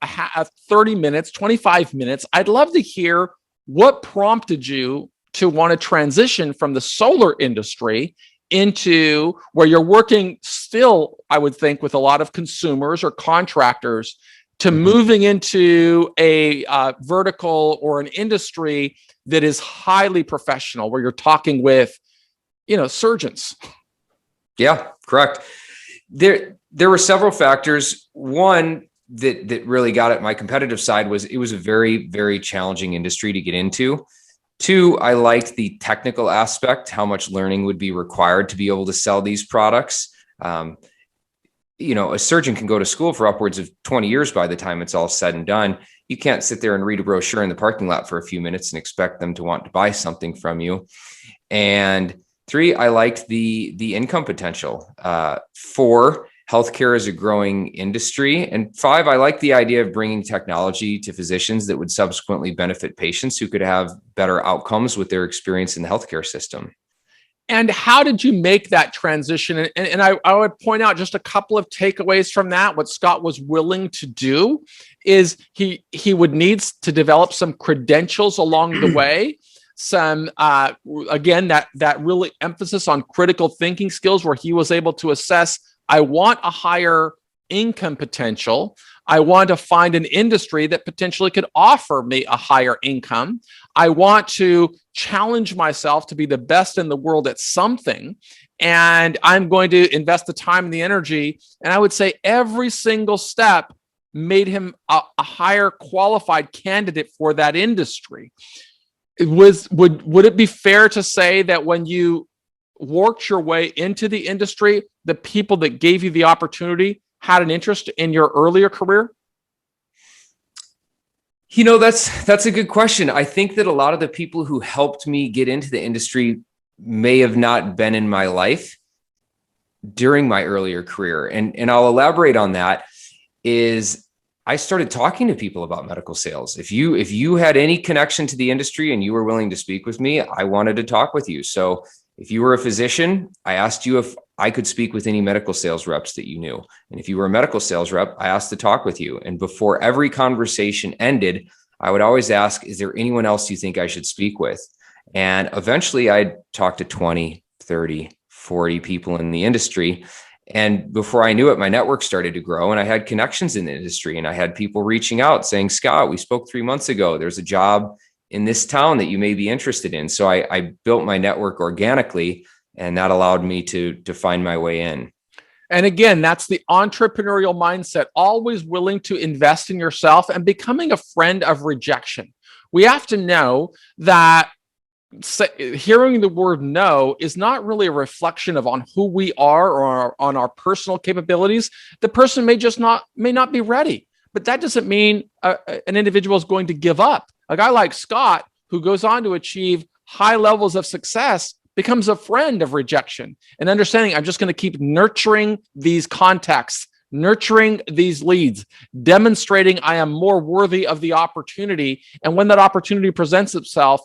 Speaker 1: 30 minutes, 25 minutes. I'd love to hear what prompted you to want to transition from the solar industry into where you're working still, I would think, with a lot of consumers or contractors to moving into a vertical or an industry that is highly professional, where you're talking with, surgeons.
Speaker 2: Yeah, correct. There were several factors. One that really got at my competitive side was it was a very, very challenging industry to get into. Two, I liked the technical aspect, how much learning would be required to be able to sell these products. A surgeon can go to school for upwards of 20 years by the time it's all said and done. You can't sit there and read a brochure in the parking lot for a few minutes and expect them to want to buy something from you. And three, I liked the income potential. Four, healthcare is a growing industry. And five, I like the idea of bringing technology to physicians that would subsequently benefit patients who could have better outcomes with their experience in the healthcare system.
Speaker 1: And how did you make that transition? And I would point out just a couple of takeaways from that. What Scott was willing to do is he would need to develop some credentials along the way. Some, again, that really emphasis on critical thinking skills where he was able to assess, I want a higher income potential. I want to find an industry that potentially could offer me a higher income. I want to challenge myself to be the best in the world at something. And I'm going to invest the time and the energy. And I would say every single step made him a higher qualified candidate for that industry. Would it be fair to say that when you worked your way into the industry, the people that gave you the opportunity had an interest in your earlier career?
Speaker 2: That's a good question. I think that a lot of the people who helped me get into the industry may have not been in my life during my earlier career. And I'll elaborate on that. Is I started talking to people about medical sales. If you had any connection to the industry and you were willing to speak with me, I wanted to talk with you. So if you were a physician, I asked you if I could speak with any medical sales reps that you knew. And if you were a medical sales rep, I asked to talk with you. And before every conversation ended, I would always ask, is there anyone else you think I should speak with? And eventually I'd talk to 20, 30, 40 people in the industry. And before I knew it, my network started to grow and I had connections in the industry and I had people reaching out saying, Scott, we spoke 3 months ago. There's a job in this town that you may be interested in. So I built my network organically, and that allowed me to find my way in.
Speaker 1: And again, that's the entrepreneurial mindset, always willing to invest in yourself and becoming a friend of rejection. We have to know that hearing the word no is not really a reflection of on who we are or on our personal capabilities. The person may not be ready, but that doesn't mean an individual is going to give up. A guy like Scott, who goes on to achieve high levels of success, becomes a friend of rejection and understanding I'm just going to keep nurturing these contacts, nurturing these leads, demonstrating I am more worthy of the opportunity. And when that opportunity presents itself,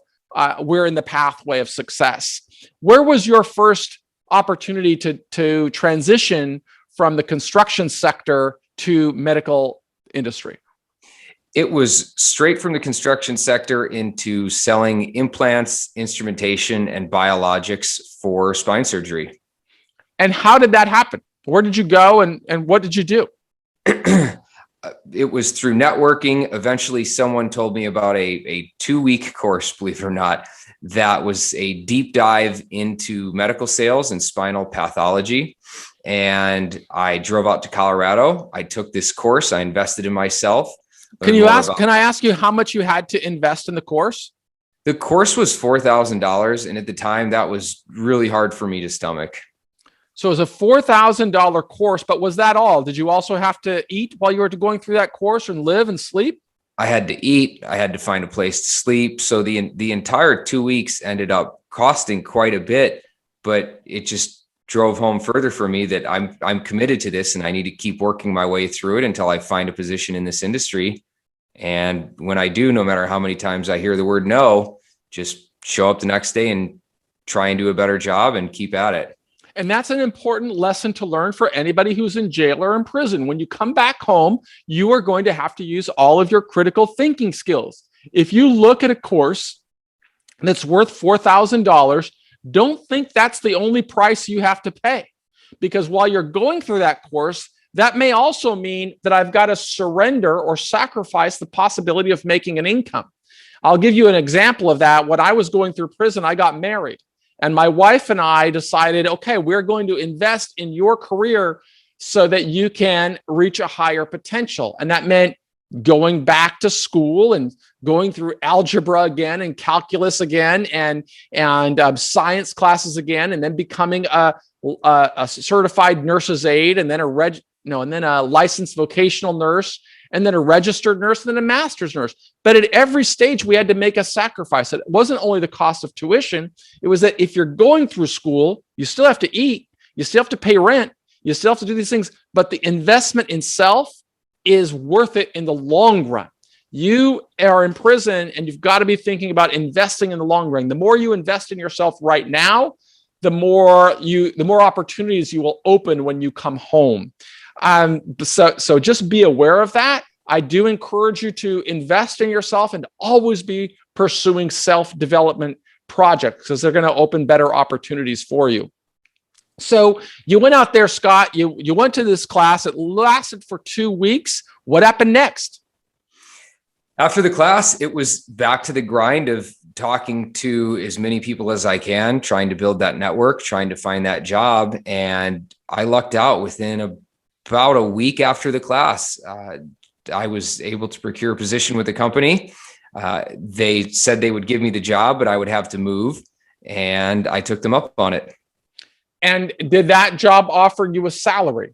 Speaker 1: we're in the pathway of success. Where was your first opportunity to transition from the construction sector to medical industry?
Speaker 2: It was straight from the construction sector into selling implants, instrumentation, and biologics for spine surgery.
Speaker 1: And how did that happen? Where did you go and what did you do?
Speaker 2: It was through networking. Eventually, someone told me about a 2-week course, believe it or not, that was a deep dive into medical sales and spinal pathology. And I drove out to Colorado. I took this course. I invested in myself.
Speaker 1: Can I ask you how much you had to invest in the course?
Speaker 2: The course was $4,000. And at the time, that was really hard for me to stomach.
Speaker 1: So it was a $4,000 course, but was that all? Did you also have to eat while you were going through that course and live and sleep?
Speaker 2: I had to eat. I had to find a place to sleep. So the entire 2 weeks ended up costing quite a bit, but it just drove home further for me that I'm committed to this and I need to keep working my way through it until I find a position in this industry. And when I do, no matter how many times I hear the word no, just show up the next day and try and do a better job and keep at it.
Speaker 1: And that's an important lesson to learn for anybody who's in jail or in prison. When you come back home, you are going to have to use all of your critical thinking skills. If you look at a course that's worth $4,000, don't think that's the only price you have to pay. Because while you're going through that course, that may also mean that I've got to surrender or sacrifice the possibility of making an income. I'll give you an example of that. When I was going through prison, I got married. And my wife and I decided, okay, we're going to invest in your career so that you can reach a higher potential. And that meant going back to school and going through algebra again and calculus again and science classes again, and then becoming a certified nurse's aide, and then a licensed vocational nurse, and then a registered nurse, and then a master's nurse. But at every stage, we had to make a sacrifice. It wasn't only the cost of tuition. It was that if you're going through school, you still have to eat, you still have to pay rent, you still have to do these things, but the investment in self is worth it in the long run. You are in prison and you've got to be thinking about investing in the long run. The more you invest in yourself right now, the more opportunities you will open when you come home. So just be aware of that. I do encourage you to invest in yourself and always be pursuing self-development projects because they're going to open better opportunities for you. So you went out there, Scott, you went to this class. It lasted for 2 weeks. What happened next?
Speaker 2: After the class, it was back to the grind of talking to as many people as I can, trying to build that network, trying to find that job. And I lucked out within about a week after the class. I was able to procure a position with the company. They said they would give me the job, but I would have to move. And I took them up on it.
Speaker 1: And did that job offer you a salary?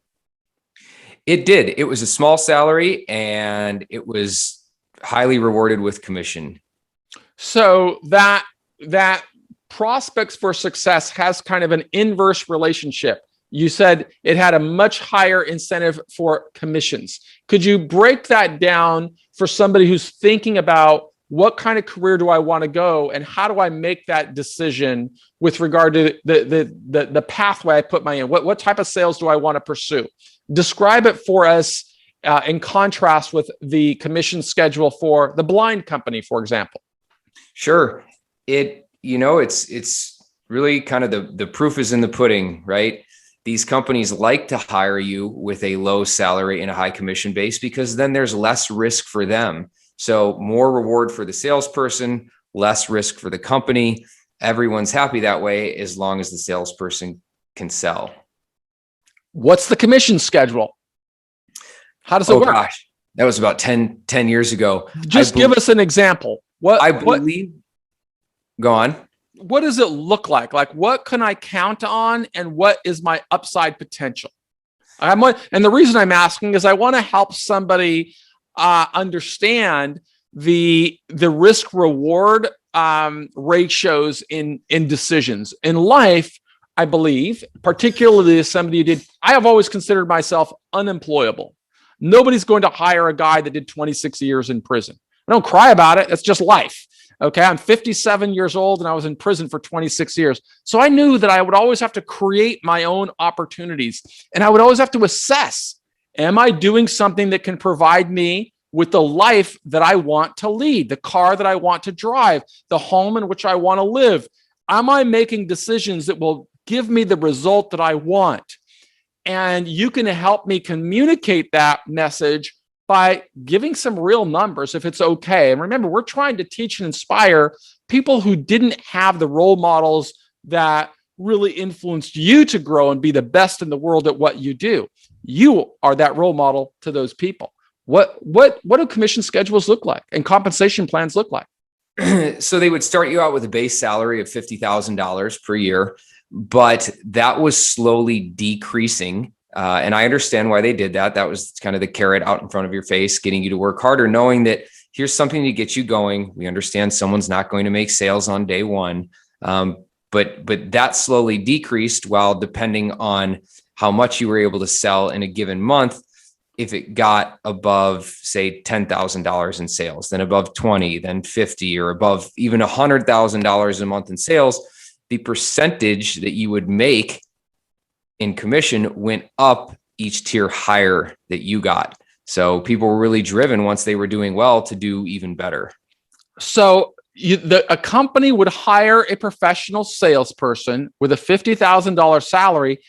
Speaker 2: It did. It was a small salary and it was highly rewarded with commission.
Speaker 1: So that prospects for success has kind of an inverse relationship. You said it had a much higher incentive for commissions. Could you break that down for somebody who's thinking about what kind of career do I want to go and how do I make that decision with regard to the pathway I put my in? What type of sales do I want to pursue? Describe it for us in contrast with the commission schedule for the blind company, for example.
Speaker 2: Sure. It's really kind of the proof is in the pudding, right? These companies like to hire you with a low salary and a high commission base because then there's less risk for them. So more reward for the salesperson, less risk for the company. Everyone's happy that way as long as the salesperson can sell.
Speaker 1: What's the commission schedule? How does it work?
Speaker 2: Gosh, that was about 10 years ago.
Speaker 1: Just give us an example.
Speaker 2: Go on.
Speaker 1: What does it look like? Like, what can I count on and what is my upside potential? And the reason I'm asking is I want to help somebody understand the risk reward ratios in decisions in life. I believe, particularly as somebody who did, I have always considered myself unemployable. Nobody's going to hire a guy that did 26 years in prison. I don't cry about it. It's just life. Okay. I'm 57 years old and I was in prison for 26 years. So I knew that I would always have to create my own opportunities and I would always have to assess, am I doing something that can provide me with the life that I want to lead, the car that I want to drive, the home in which I want to live? Am I making decisions that will give me the result that I want? And you can help me communicate that message by giving some real numbers if it's okay. And remember, we're trying to teach and inspire people who didn't have the role models that really influenced you to grow and be the best in the world at what you do. You are that role model to those people. What do commission schedules look like and compensation plans look like?
Speaker 2: So they would start you out with a base salary of $50,000 per year, but that was slowly decreasing. And I understand why they did that. That was kind of the carrot out in front of your face, getting you to work harder, knowing that here's something to get you going. We understand someone's not going to make sales on day one. But that slowly decreased while depending on how much you were able to sell in a given month. If it got above, say, $10,000 in sales, then above 20, then 50, or above even $100,000 a month in sales, the percentage that you would make in commission went up each tier higher that you got. So people were really driven once they were doing well to do even better.
Speaker 1: So a company would hire a professional salesperson with a $50,000 salary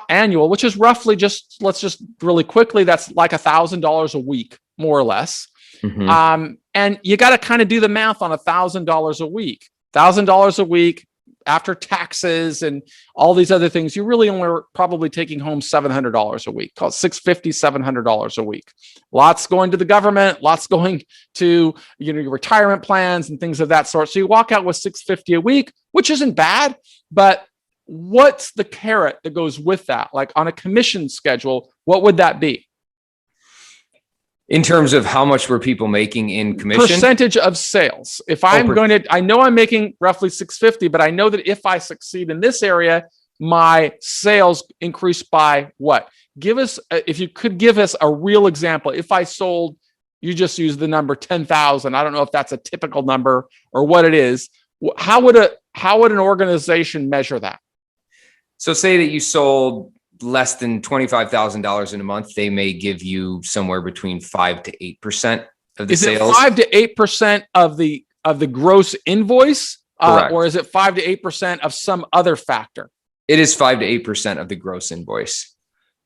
Speaker 1: annual, which is roughly let's just really quickly, that's like $1,000 a week, more or less. Mm-hmm. And you got to kind of do the math on $1,000 a week. $1,000 a week after taxes and all these other things, you really only are probably taking home $700 a week, called $650, $700 a week. Lots going to the government, lots going to your retirement plans and things of that sort. So you walk out with $650 a week, which isn't bad, but what's the carrot that goes with that? Like on a commission schedule, what would that be?
Speaker 2: In terms of how much were people making in commission?
Speaker 1: Percentage of sales. If I know I'm making roughly $650, but I know that if I succeed in this area, my sales increase by what? If you could give us a real example. If I sold, you just use the number 10,000. I don't know if that's a typical number or what it is. How would an organization measure that?
Speaker 2: So say that you sold less than $25,000 in a month, they may give you somewhere between 5 to 8% of the sales.
Speaker 1: Is it 5 to 8% of the gross invoice, or is it 5 to 8% of some other factor?
Speaker 2: It is 5 to 8% of the gross invoice.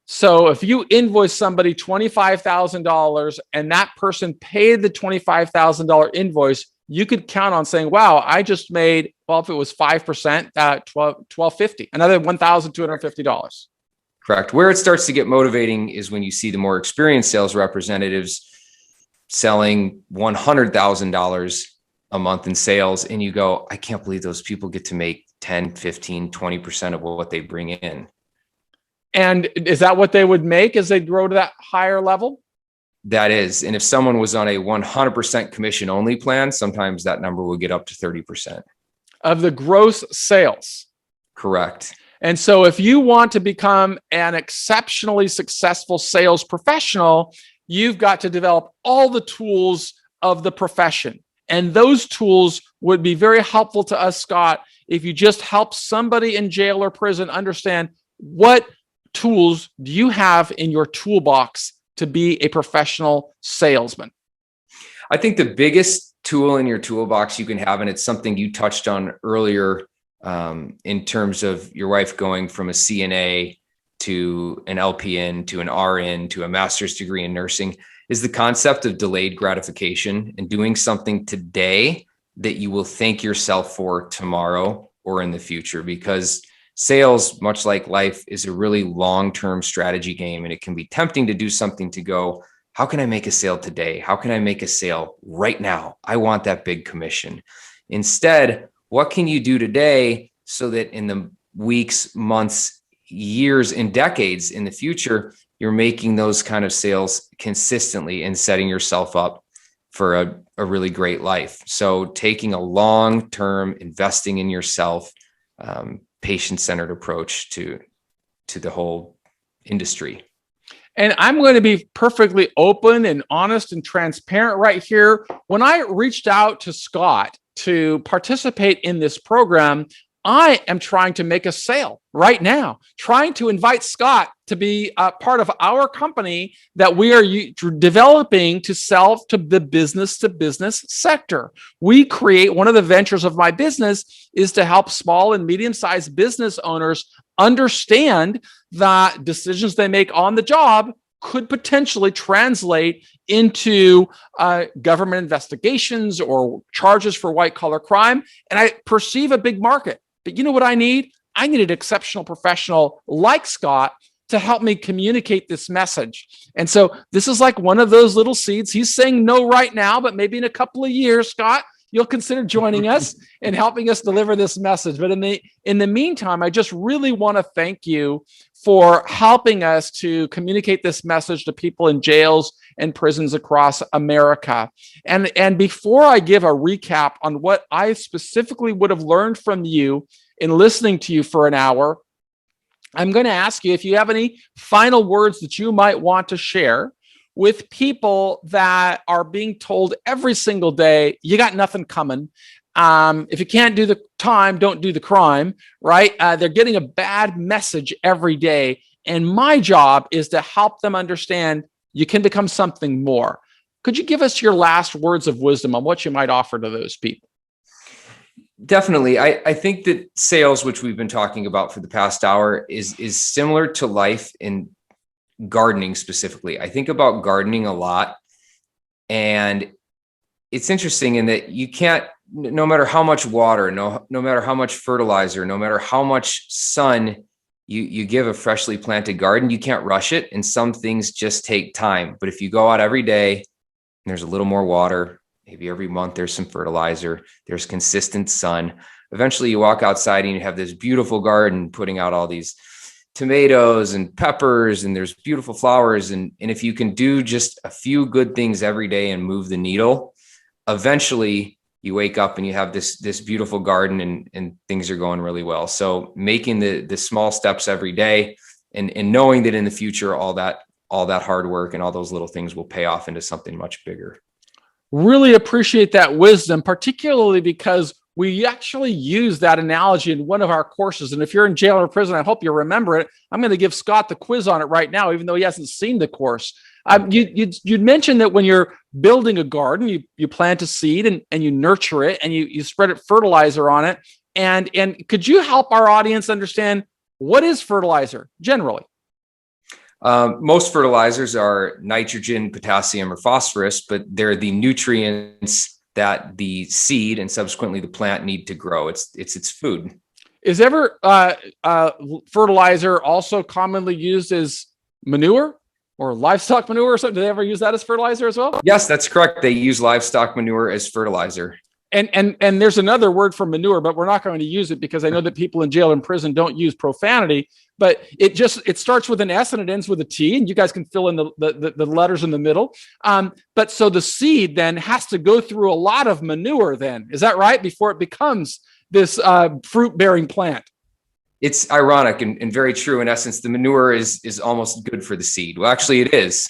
Speaker 1: So if you invoice somebody $25,000 and that person paid the $25,000 invoice, you could count on saying, wow, I just made, well, if it was 5%, $1,250, another $1,250.
Speaker 2: Correct. Where it starts to get motivating is when you see the more experienced sales representatives selling $100,000 a month in sales. And you go, I can't believe those people get to make 10, 15, 20% of what they bring in.
Speaker 1: And is that what they would make as they grow to that higher level?
Speaker 2: That is. And if someone was on a 100% commission only plan, sometimes that number will get up to 30%.
Speaker 1: Of the gross sales.
Speaker 2: Correct.
Speaker 1: And so if you want to become an exceptionally successful sales professional, you've got to develop all the tools of the profession. And those tools would be very helpful to us, Scott, if you just help somebody in jail or prison understand what tools do you have in your toolbox to be a professional salesman.
Speaker 2: I think the biggest tool in your toolbox you can have, and it's something you touched on earlier, in terms of your wife going from a CNA to an LPN to an RN to a master's degree in nursing, is the concept of delayed gratification and doing something today that you will thank yourself for tomorrow or in the future. Because sales, much like life, is a really long-term strategy game, and it can be tempting to do something to go, how can I make a sale today? How can I make a sale right now? I want that big commission. Instead, what can you do today so that in the weeks, months, years, and decades in the future, you're making those kind of sales consistently and setting yourself up for a really great life? So taking a long-term, investing in yourself, patient-centered approach to the whole industry.
Speaker 1: And I'm going to be perfectly open and honest and transparent right here. When I reached out to Scott to participate in this program, I am trying to make a sale right now, trying to invite Scott to be a part of our company that we are developing to sell to the business to business sector. We create, one of the ventures of my business is to help small and medium-sized business owners understand that decisions they make on the job could potentially translate into government investigations or charges for white-collar crime. And I perceive a big market. But you know what I need? I need an exceptional professional like Scott to help me communicate this message. And so this is like one of those little seeds. He's saying no right now, but maybe in a couple of years, Scott, you'll consider joining us and helping us deliver this message. But in the meantime, I just really want to thank you for helping us to communicate this message to people in jails and prisons across America. And before I give a recap on what I specifically would have learned from you in listening to you for an hour, I'm going to ask you if you have any final words that you might want to share with people that are being told every single day, you got nothing coming. If you can't do the time, don't do the crime, right? They're getting a bad message every day. And my job is to help them understand you can become something more. Could you give us your last words of wisdom on what you might offer to those people?
Speaker 2: Definitely. I think that sales, which we've been talking about for the past hour, is similar to life in gardening specifically. I think about gardening a lot. And it's interesting in that you can't, no matter how much water, no matter how much fertilizer, no matter how much sun you give a freshly planted garden, you can't rush it. And some things just take time. But if you go out every day and there's a little more water, maybe every month there's some fertilizer, there's consistent sun, eventually you walk outside and you have this beautiful garden putting out all these tomatoes and peppers, and there's beautiful flowers. And if you can do just a few good things every day and move the needle, eventually you wake up and you have this beautiful garden and things are going really well. So making the small steps every day and knowing that in the future, all that hard work and all those little things will pay off into something much bigger.
Speaker 1: Really appreciate that wisdom, particularly because we actually use that analogy in one of our courses. And if you're in jail or prison, I hope you remember it. I'm going to give Scott the quiz on it right now, even though he hasn't seen the course. You'd mentioned that when you're building a garden, you plant a seed and you nurture it and you spread fertilizer on it. And could you help our audience understand What is fertilizer generally?
Speaker 2: Most fertilizers are nitrogen, potassium, or phosphorus, but they're the nutrients that the seed and subsequently the plant need to grow. It's food.
Speaker 1: Is ever fertilizer also commonly used as manure or livestock manure or something? Do they ever use that as fertilizer as well?
Speaker 2: Yes, that's correct. They use livestock manure as fertilizer.
Speaker 1: And there's another word for manure, but we're not going to use it because I know that people in jail and prison don't use profanity. But it starts with an S and it ends with a T, and you guys can fill in the letters in the middle. But so the seed then has to go through a lot of manure. Then is that right before it becomes this fruit-bearing plant?
Speaker 2: It's ironic and very true. In essence, the manure is almost good for the seed. Well, actually, it is.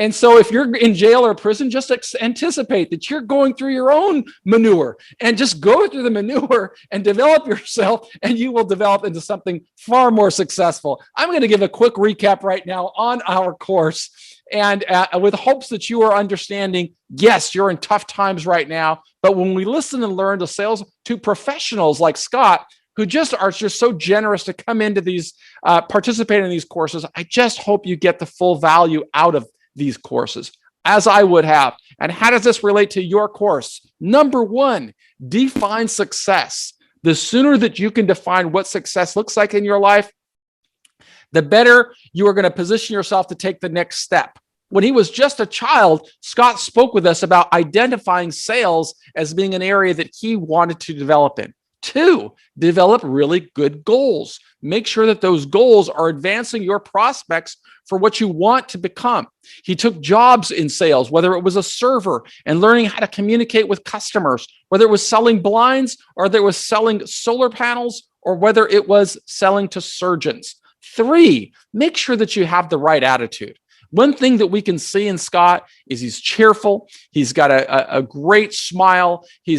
Speaker 1: And so if you're in jail or prison, just anticipate that you're going through your own manure and just go through the manure and develop yourself, and you will develop into something far more successful. I'm going to give a quick recap right now on our course, and with hopes that you are understanding, yes, you're in tough times right now, but when we listen and learn to professionals like Scott, who are just so generous to come into these, participate in these courses, I just hope you get the full value out of these courses, as I would have. And how does this relate to your course? Number one, define success. The sooner that you can define what success looks like in your life, the better you are going to position yourself to take the next step. When he was just a child, Scott spoke with us about identifying sales as being an area that he wanted to develop in. Two, develop really good goals. Make sure that those goals are advancing your prospects for what you want to become. He took jobs in sales, whether it was a server and learning how to communicate with customers, whether it was selling blinds or whether it was selling solar panels or whether it was selling to surgeons. Three, make sure that you have the right attitude. One thing that we can see in Scott is he's cheerful. He's got a great smile. He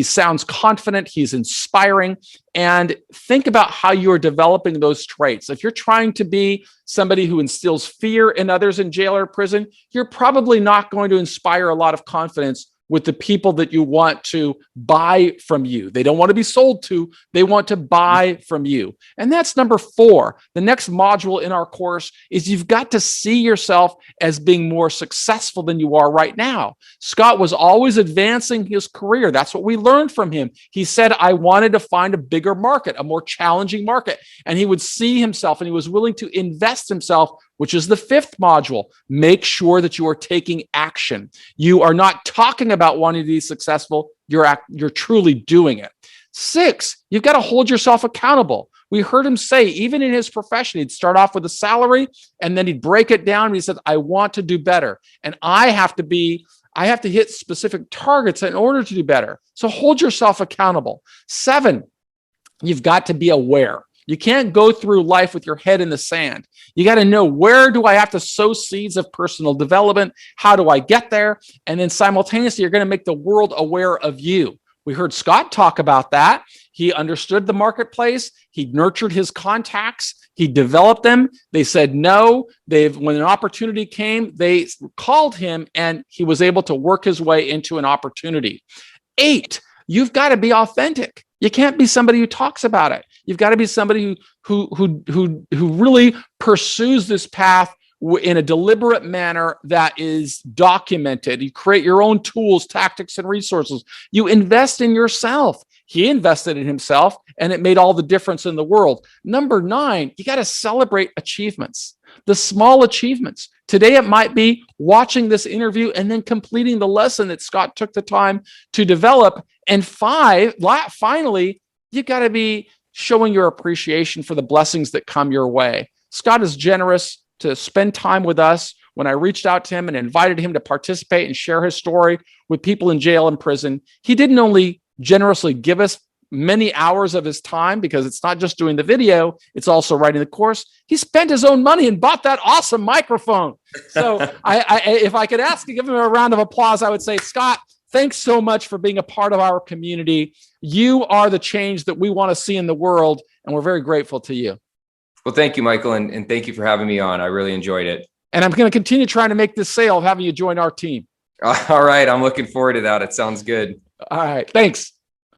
Speaker 1: sounds confident. He's inspiring. And think about how you are developing those traits. If you're trying to be somebody who instills fear in others in jail or prison, you're probably not going to inspire a lot of confidence with the people that you want to buy from you. They don't want to be sold to, they want to buy from you. And that's number four. The next module in our course is you've got to see yourself as being more successful than you are right now. Scott was always advancing his career. That's what we learned from him. He said, I wanted to find a bigger market, a more challenging market. And he would see himself and he was willing to invest himself, which is the fifth module. Make sure that you are taking action. You are not talking about wanting to be successful. You're truly doing it. Six, you've got to hold yourself accountable. We heard him say, even in his profession, he'd start off with a salary and then he'd break it down. And he said, I want to do better. And I have to hit specific targets in order to do better. So hold yourself accountable. Seven, you've got to be aware. You can't go through life with your head in the sand. You got to know, where do I have to sow seeds of personal development? How do I get there? And then simultaneously, you're going to make the world aware of you. We heard Scott talk about that. He understood the marketplace. He nurtured his contacts. He developed them. They said no. When an opportunity came, they called him and he was able to work his way into an opportunity. Eight, you've got to be authentic. You can't be somebody who talks about it. You've got to be somebody who really pursues this path in a deliberate manner that is documented. You create your own tools, tactics, and resources. You invest in yourself. He invested in himself, and it made all the difference in the world. Number 9, you got to celebrate achievements, the small achievements. Today, it might be watching this interview and then completing the lesson that Scott took the time to develop. And 5, finally, you got to be showing your appreciation for the blessings that come your way. Scott is generous to spend time with us. When I reached out to him and invited him to participate and share his story with people in jail and prison, he didn't only generously give us many hours of his time, because it's not just doing the video, it's also writing the course. He spent his own money and bought that awesome microphone. So if I could ask to give him a round of applause, I would say, Scott, thanks so much for being a part of our community. You are the change that we want to see in the world, and we're very grateful to you.
Speaker 2: Well, thank you, Michael, and thank you for having me on. I really enjoyed it.
Speaker 1: And I'm going to continue trying to make this sale of having you join our team.
Speaker 2: All right. I'm looking forward to that. It sounds good.
Speaker 1: All right. Thanks.